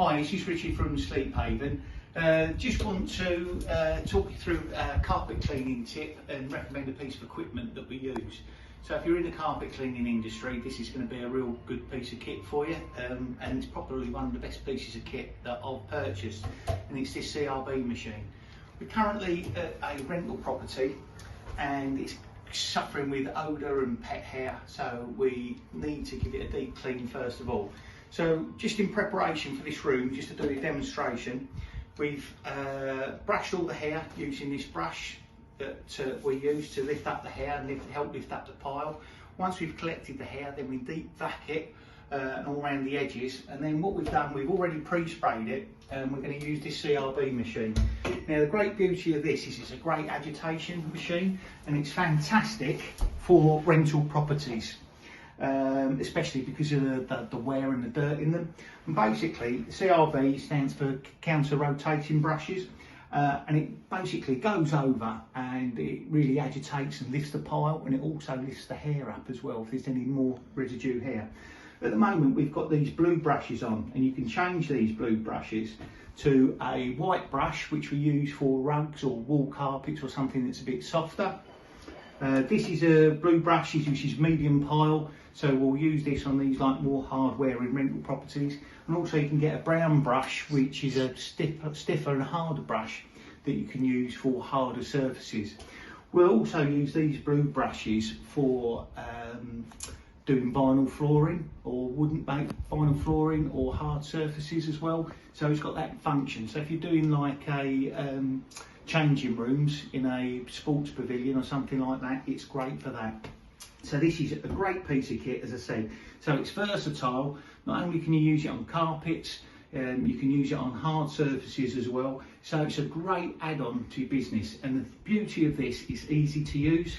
Hi, this is Richard from Sleephaven. Just want to talk you through a carpet cleaning tip and recommend a piece of equipment that we use. So if you're in the carpet cleaning industry, this is going to be a real good piece of kit for you, and it's probably one of the best pieces of kit that I've purchased, and it's this CRB machine. We're currently at a rental property and it's suffering with odour and pet hair, so we need to give it a deep clean first of all. So just in preparation for this room, just to do a demonstration, we've brushed all the hair using this brush that we use to lift up the hair and help lift up the pile. Once we've collected the hair, then we deep vac it and all around the edges, and then what we've done, we've already pre-sprayed it, and we're going to use this CRB machine. Now the great beauty of this is it's a great agitation machine, and it's fantastic for rental properties. Especially because of the wear and the dirt in them. And basically, CRB stands for counter rotating brushes, and it basically goes over and it really agitates and lifts the pile, and it also lifts the hair up as well if there's any more residue hair. At the moment we've got these blue brushes on, and you can change these blue brushes to a white brush which we use for rugs or wall carpets or something that's a bit softer. This is a blue brush which is medium pile, so we'll use this on these like more hardware in rental properties. And also you can get a brown brush which is a stiffer and harder brush that you can use for harder surfaces. We'll also use these blue brushes for doing vinyl flooring or wooden baked vinyl flooring or hard surfaces as well. So it's got that function. So if you're doing like a changing rooms in a sports pavilion or something like that, it's great for that. So this is a great piece of kit, as I said. So it's versatile. Not only can you use it on carpets, you can use it on hard surfaces as well. So it's a great add-on to your business. And the beauty of this is easy to use.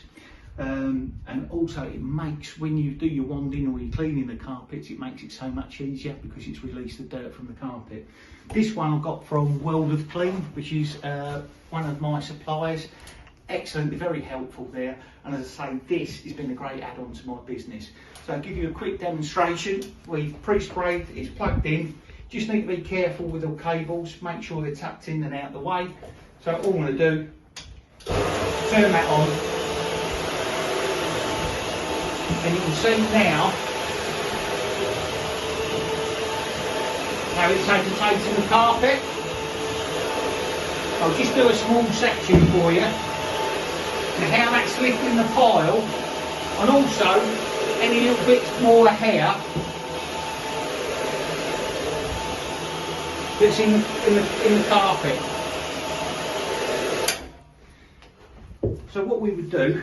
And also it makes, when you do your wanding or you're cleaning the carpets, it makes it so much easier because it's released the dirt from the carpet. This one I got from World of Clean, which is one of my suppliers. Excellent, very helpful there. And as I say, this has been a great add-on to my business. So I'll give you a quick demonstration. We've pre-sprayed, it's plugged in. Just need to be careful with the cables, make sure they're tucked in and out of the way. So all I'm going to do, turn that on. And you can see now how it's agitating the carpet. I'll just do a small section for you, and how that's lifting the pile, and also any little bits more hair that's in the carpet. So what we would do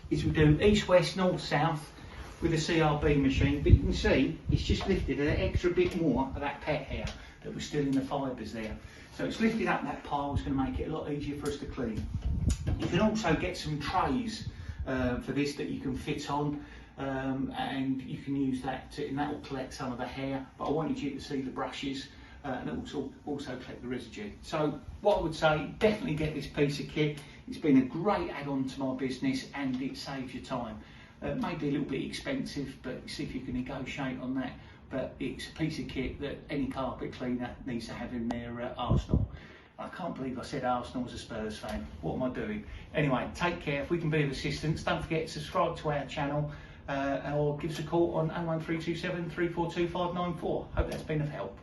is we do east, west, north, south with a CRB machine, but you can see it's just lifted an extra bit more of that pet hair that was still in the fibres there. So it's lifted up that pile, it's going to make it a lot easier for us to clean. You can also get some trays for this that you can fit on, and you can use that and that will collect some of the hair, but I wanted you to see the brushes and it will also collect the residue. So what I would say, definitely get this piece of kit. It's been a great add-on to my business and it saves you time. Maybe a little bit expensive, but see if you can negotiate on that. But it's a piece of kit that any carpet cleaner needs to have in their arsenal. I can't believe I said Arsenal as a Spurs fan. What am I doing? Anyway, take care. If we can be of assistance, don't forget to subscribe to our channel or give us a call on 01327 342 594. Hope that's been of help.